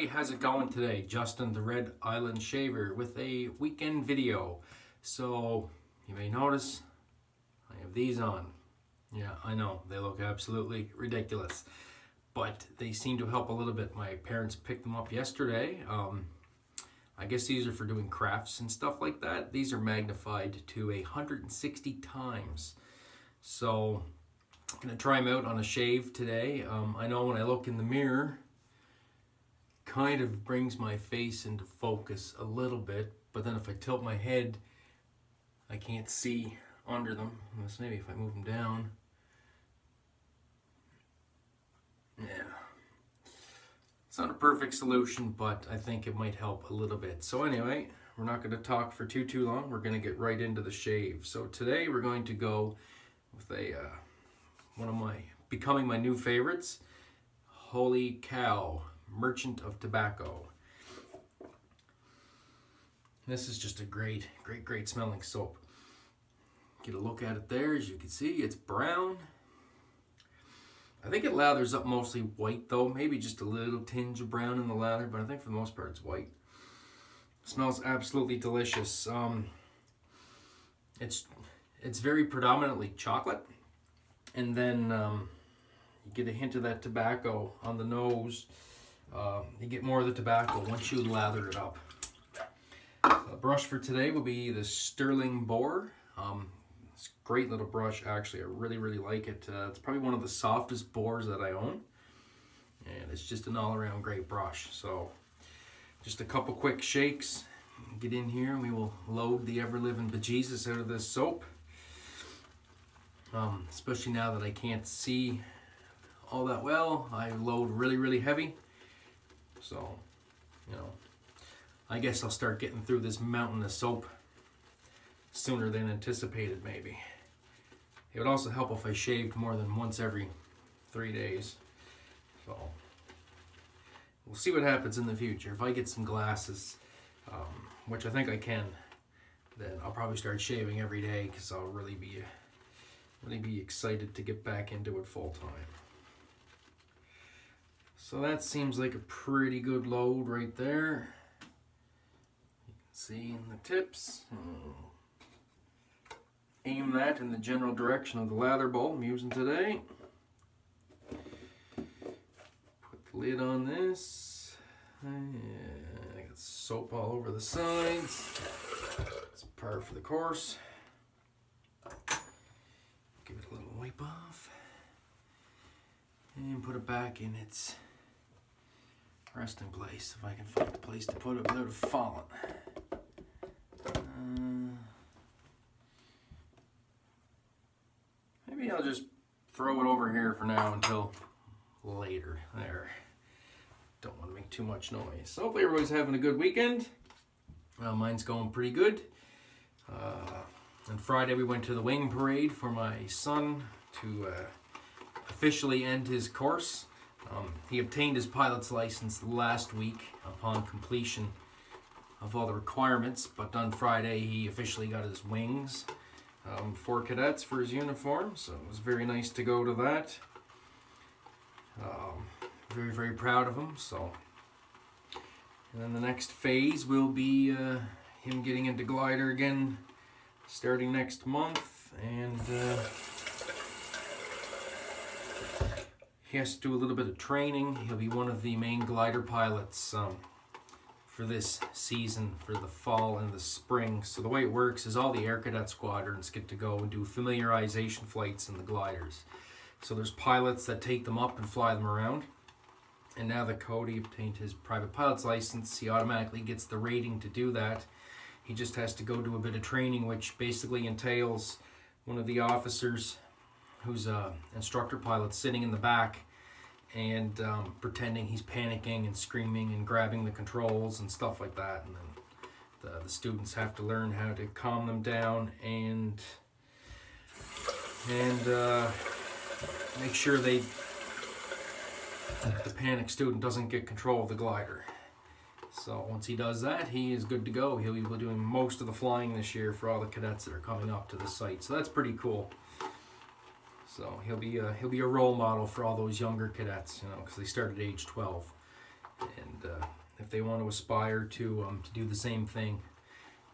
everybody, how's it going today? Justin the Red Island Shaver with a weekend video. So you may notice I have these on. Yeah, I know they look absolutely ridiculous, but they seem to help a little bit. My parents picked them up yesterday. I guess these are for doing crafts and stuff like that. These are magnified to 160 times. So I'm gonna try them out on a shave today. I know when I look in the mirror, kind of brings my face into focus a little bit, but then if I tilt my head, I can't see under them. Unless maybe if I move them down. Yeah. It's not a perfect solution, but I think it might help a little bit. So anyway, we're not going to talk for too long. We're going to get right into the shave. So today we're going to go with a one of my becoming my new favorites, Holy Cow Merchant of Tobacco. This is just a great smelling soap. Get a look at it there. As you can see, it's brown. I think it lathers up mostly white though, maybe just a little tinge of brown in the lather, but I think for the most part it's white. It smells absolutely delicious. It's very predominantly chocolate, and then you get a hint of that tobacco on the nose. You get more of the tobacco once you lather it up. The brush for today will be the Sterling Bore. It's a great little brush, actually. I really like it. It's probably one of the softest bores that I own, and it's just an all-around great brush. So just a couple quick shakes, get in here, and we will load the ever-living bejesus out of this soap. Especially now that I can't see all that well, I load really heavy. So, you know, I guess I'll start getting through this mountain of soap sooner than anticipated, maybe. It would also help if I shaved more than once every 3 days. So, we'll see what happens in the future. If I get some glasses, which I think I can, then I'll probably start shaving every day, because I'll really be excited to get back into it full time. So that seems like a pretty good load right there. You can see in the tips. Aim that in the general direction of the lather bowl I'm using today. Put the lid on this. I got soap all over the sides. It's par for the course. Give it a little wipe off. And put it back in its resting place, if I can find a place to put it without it falling. Maybe I'll just throw it over here for now until later. There. Don't want to make too much noise. So hopefully everybody's having a good weekend. Mine's going pretty good. On Friday we went to the wing parade for my son to officially end his course. He obtained his pilot's license last week upon completion of all the requirements, but on Friday he officially got his wings for cadets for his uniform, so it was very nice to go to that. Very proud of him. So, and then the next phase will be him getting into glider again starting next month, and he has to do a little bit of training. He'll be one of the main glider pilots for this season, for the fall and the spring. So the way it works is all the Air Cadet squadrons get to go and do familiarization flights in the gliders. So there's pilots that take them up and fly them around. And now that Cody obtained his private pilot's license, he automatically gets the rating to do that. He just has to go do a bit of training, which basically entails one of the officers who's an instructor pilot sitting in the back and pretending he's panicking and screaming and grabbing the controls and stuff like that. And then the students have to learn how to calm them down and make sure the panic student doesn't get control of the glider. So once he does that, he is good to go. He'll be doing most of the flying this year for all the cadets that are coming up to the site. So that's pretty cool. So he'll be a role model for all those younger cadets, you know, because they start at age 12. And if they want to aspire to do the same thing,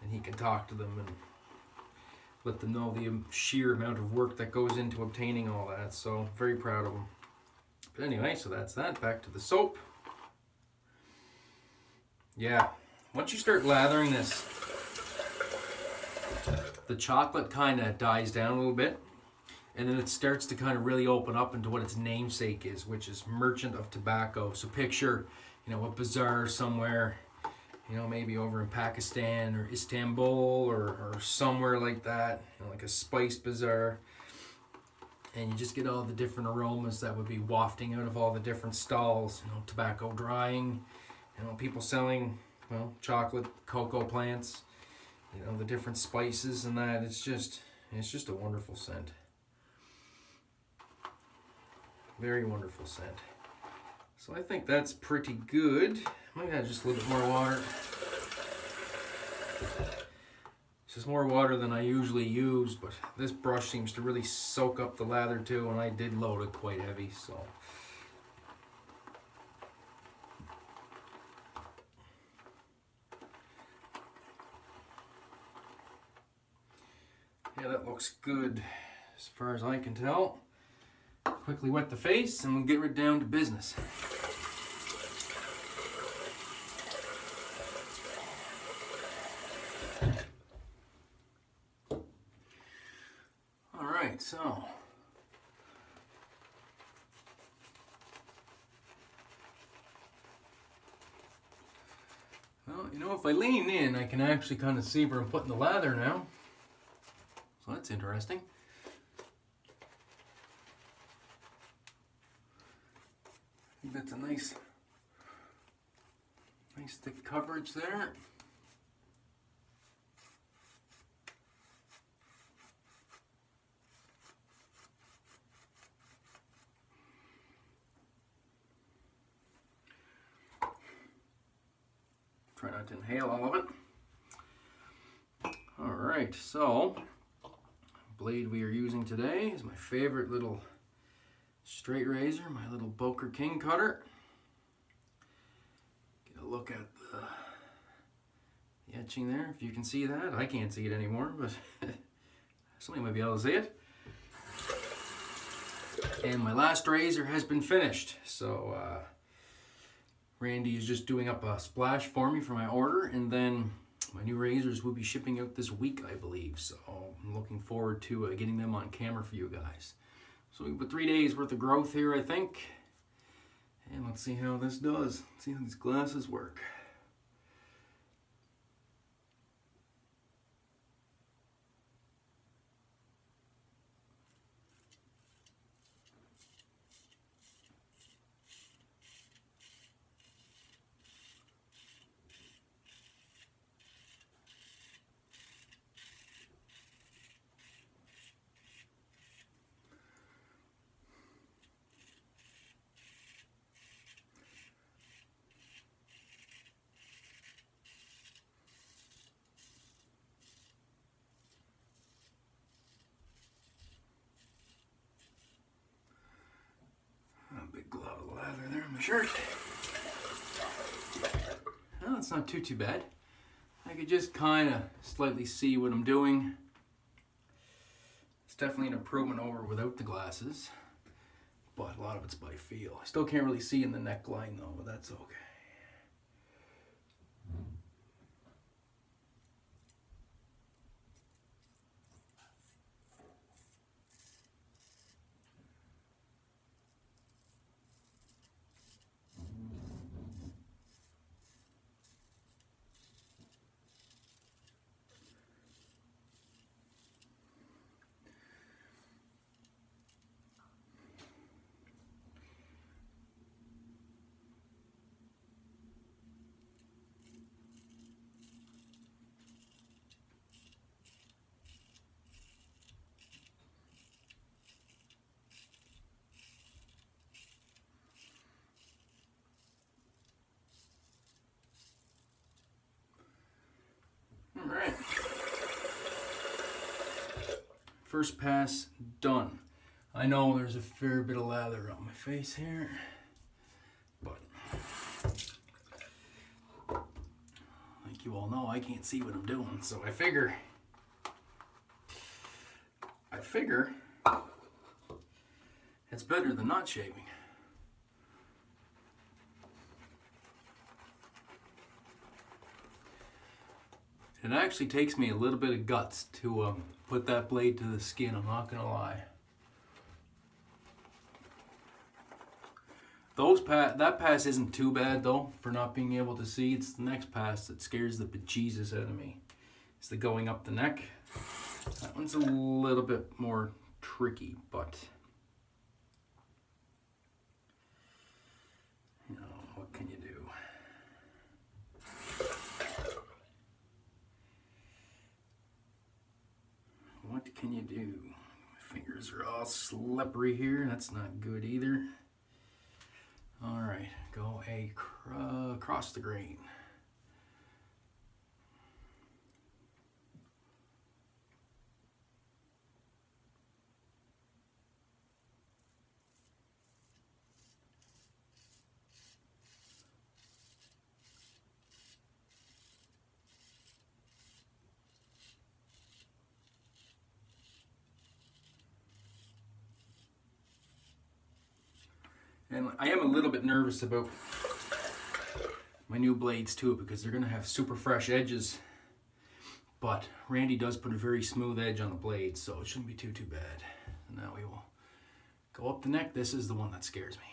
then he can talk to them and let them know the sheer amount of work that goes into obtaining all that. So very proud of him. But anyway, so that's that. Back to the soap. Yeah, once you start lathering this, the chocolate kind of dies down a little bit, and then it starts to kind of really open up into what its namesake is, which is Merchant of Tobacco. So picture, a bazaar somewhere, maybe over in Pakistan or Istanbul or somewhere like that, like a spice bazaar. And you just get all the different aromas that would be wafting out of all the different stalls, tobacco drying, people selling, chocolate, cocoa plants, the different spices and that. It's just a wonderful scent. Very wonderful scent. So I think that's pretty good. I might add just a little bit more water. It's just more water than I usually use, but this brush seems to really soak up the lather too, and I did load it quite heavy, so. Yeah, that looks good as far as I can tell. Quickly wet the face and we'll get right down to business. Alright, so if I lean in, I can actually kind of see where I'm putting the lather now. So that's interesting. I think that's a nice thick coverage there. Try not to inhale all of it. All right, so blade we are using today is my favorite little straight razor, my little Boker King cutter. Get a look at the etching there, if you can see that. I can't see it anymore, but somebody might be able to see it. And my last razor has been finished, so Randy is just doing up a splash for me for my order, and then my new razors will be shipping out this week, I believe, so I'm looking forward to getting them on camera for you guys. So we've got 3 days worth of growth here, I think, and let's see how this does. Let's see how these glasses work. Big glob of lather there on my shirt. Well, it's not too bad. I could just kind of slightly see what I'm doing. It's definitely an improvement over without the glasses, but a lot of it's by feel. I still can't really see in the neckline though, but that's okay. All right. First pass done. I know there's a fair bit of lather on my face here, but you all know, I can't see what I'm doing. So I figure it's better than not shaving. It actually takes me a little bit of guts to put that blade to the skin, I'm not gonna lie. That pass isn't too bad though, for not being able to see. It's the next pass that scares the bejesus out of me. It's the going up the neck. That one's a little bit more tricky, but you know, what can you do? What can you do? My fingers are all slippery here. That's not good either. All right, go across the grain. And I am a little bit nervous about my new blades too, because they're gonna have super fresh edges. But Randy does put a very smooth edge on the blade, so it shouldn't be too bad. Now we will go up the neck. This is the one that scares me.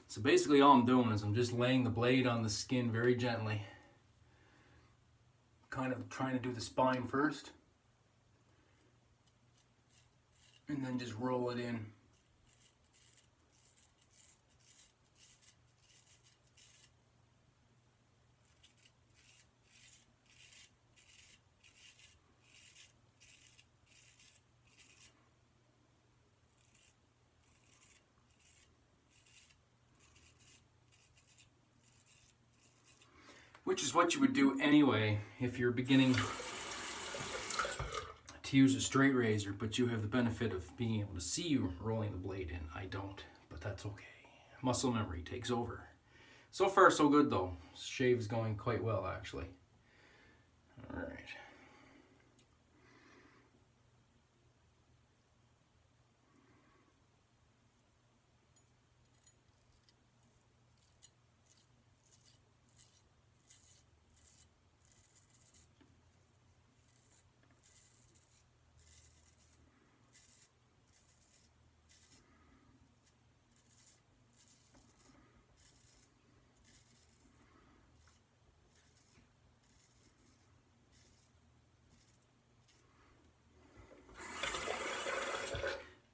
So basically all I'm doing is I'm just laying the blade on the skin very gently. Kind of trying to do the spine first. And then just roll it in. Which is what you would do anyway if you're beginning to use a straight razor, but you have the benefit of being able to see you rolling the blade in. I don't, but that's okay. Muscle memory takes over. So far so good though. Shave is going quite well actually. All right.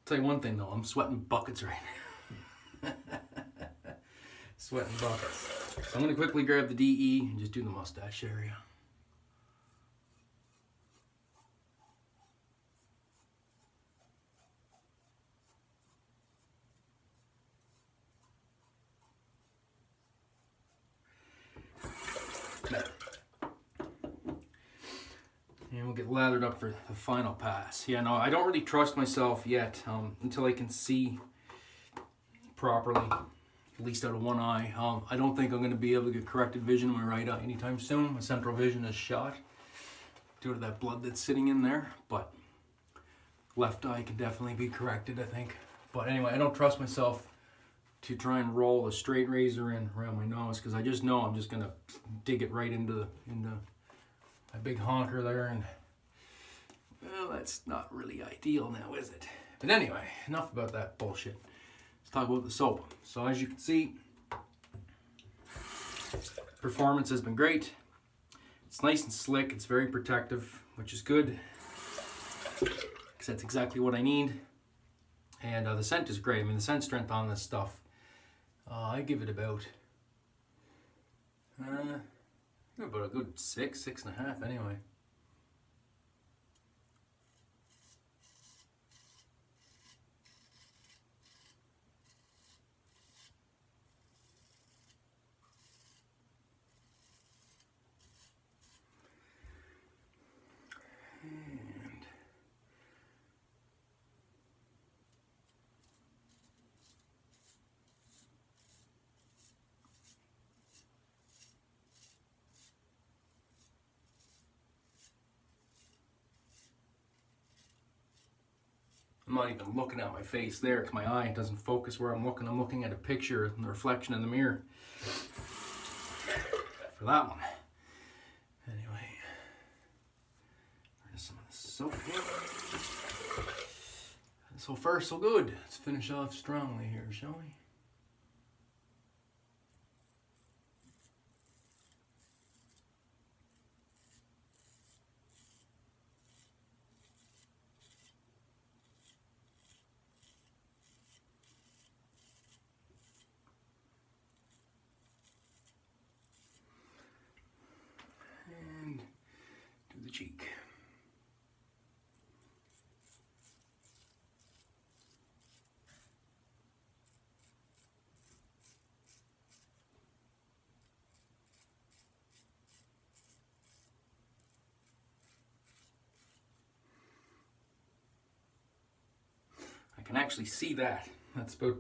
Tell you one thing though, I'm sweating buckets right now. Sweating buckets. So I'm going to quickly grab the DE and just do the mustache area. And we'll get lathered up for the final pass. Yeah, no, I don't really trust myself yet until I can see properly, at least out of one eye. I don't think I'm going to be able to get corrected vision in my right eye anytime soon. My central vision is shot due to that blood that's sitting in there, but left eye can definitely be corrected, I think. But anyway, I don't trust myself to try and roll a straight razor in around my nose, because I just know I'm just going to dig it right into a big honker there, and well, that's not really ideal now, is it? But anyway, enough about that bullshit. Let's talk about the soap. So as you can see, performance has been great. It's nice and slick. It's very protective, which is good, because that's exactly what I need. And the scent is great. I mean, the scent strength on this stuff, I give it about a good 6.5 anyway. I'm not even looking at my face there because my eye doesn't focus where I'm looking. I'm looking at a picture and the reflection in the mirror for that one. Anyway, there's some of the soap here. So far, so good. Let's finish off strongly here, shall we? And do the cheek. I can actually see that. That's the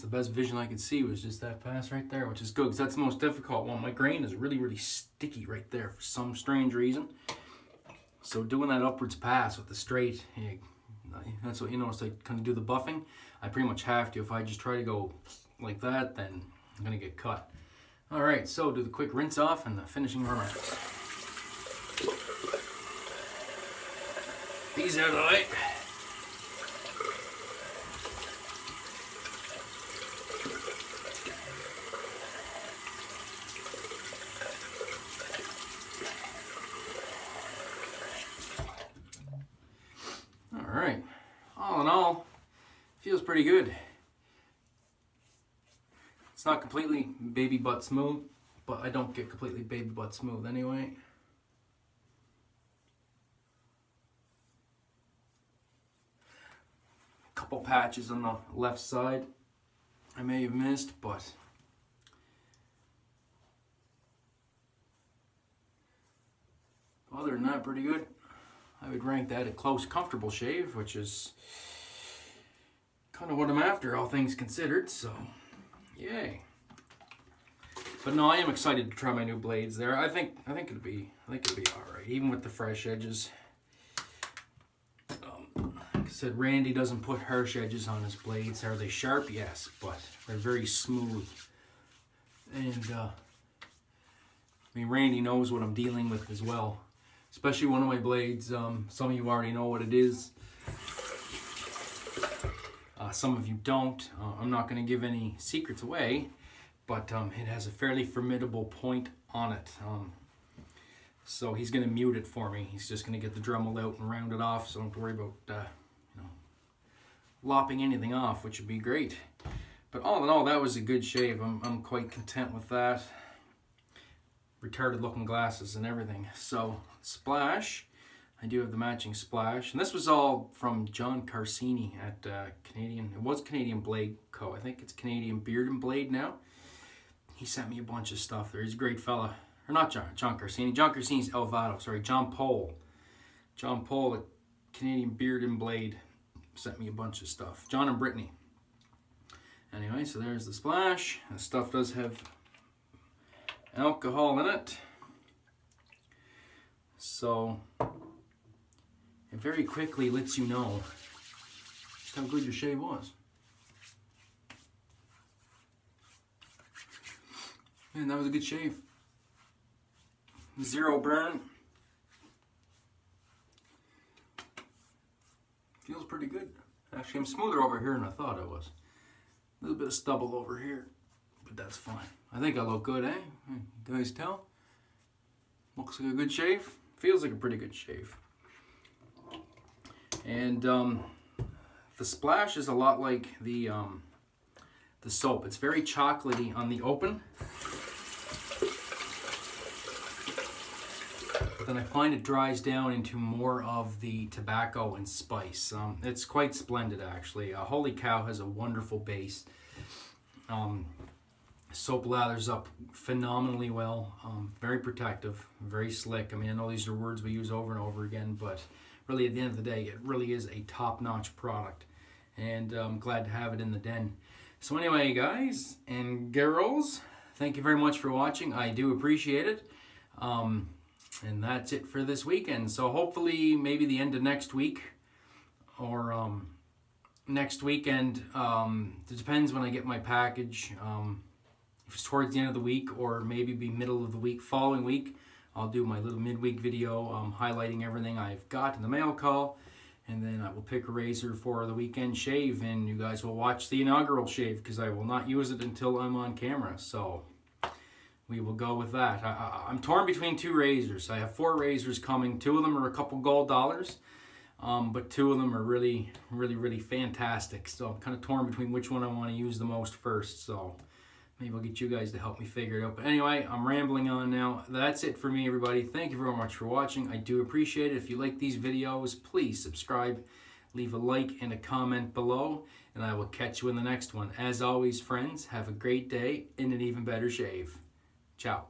best vision I could see, was just that pass right there, which is good because that's the most difficult one. My grain is really, really sticky right there for some strange reason. So doing that upwards pass with the straight, that's what you notice. I kind of do the buffing. I pretty much have to. If I just try to go like that, then I'm gonna get cut. All right, so do the quick rinse off and the finishing remarks. These are the light. All right, all in all, feels pretty good. It's not completely baby butt smooth, but I don't get completely baby butt smooth anyway. Couple patches on the left side I may have missed, but other than that, pretty good. I would rank that a close, comfortable shave, which is kind of what I'm after, all things considered, so yay. But no, I am excited to try my new blades there. I think it'll be all right, even with the fresh edges. Like I said, Randy doesn't put harsh edges on his blades. Are they sharp? Yes, but they're very smooth. And I mean, Randy knows what I'm dealing with as well. Especially one of my blades. Some of you already know what it is. Some of you don't. I'm not going to give any secrets away, but it has a fairly formidable point on it. So he's going to mute it for me. He's just going to get the Dremel out and round it off, so don't worry about lopping anything off, which would be great. But all in all, that was a good shave. I'm quite content with that. Retarded looking glasses and everything. So splash, I do have the matching splash, and this was all from John Carsini at Canadian Blade Co. I think it's Canadian Beard and Blade now. He sent me a bunch of stuff there. He's a great fella. Or not John Carsini. John Carsini's Elvado. Sorry, John Pole. John Pole at Canadian Beard and Blade sent me a bunch of stuff. John and Brittany. Anyway, so there's the splash. This stuff does have alcohol in it. So it very quickly lets you know just how good your shave was. And that was a good shave. Zero burn. Feels pretty good. Actually, I'm smoother over here than I thought I was. A little bit of stubble over here, but that's fine. I think I look good, eh? You guys tell? Looks like a good shave. Feels like a pretty good shave. And the splash is a lot like the soap. It's very chocolatey on the open. But then I find it dries down into more of the tobacco and spice. It's quite splendid, actually. Holy Cow has a wonderful base. Soap lathers up phenomenally well. Very protective, very slick. I mean, I know these are words we use over and over again, but really at the end of the day, it really is a top-notch product. And I'm glad to have it in the den. So anyway, guys and girls, thank you very much for watching. I do appreciate it. And that's it for this weekend. So hopefully maybe the end of next week or next weekend. It depends when I get my package. If it's towards the end of the week or maybe be middle of the week, following week, I'll do my little midweek video highlighting everything I've got in the mail call. And then I will pick a razor for the weekend shave, and you guys will watch the inaugural shave because I will not use it until I'm on camera. So we will go with that. I'm torn between two razors. I have 4 razors coming. 2 of them are a couple gold dollars, but 2 of them are really, really, really fantastic. So I'm kind of torn between which one I want to use the most first. So maybe I'll get you guys to help me figure it out. But anyway, I'm rambling on now. That's it for me, everybody. Thank you very much for watching. I do appreciate it. If you like these videos, please subscribe, leave a like and a comment below, and I will catch you in the next one. As always, friends, have a great day and an even better shave. Ciao.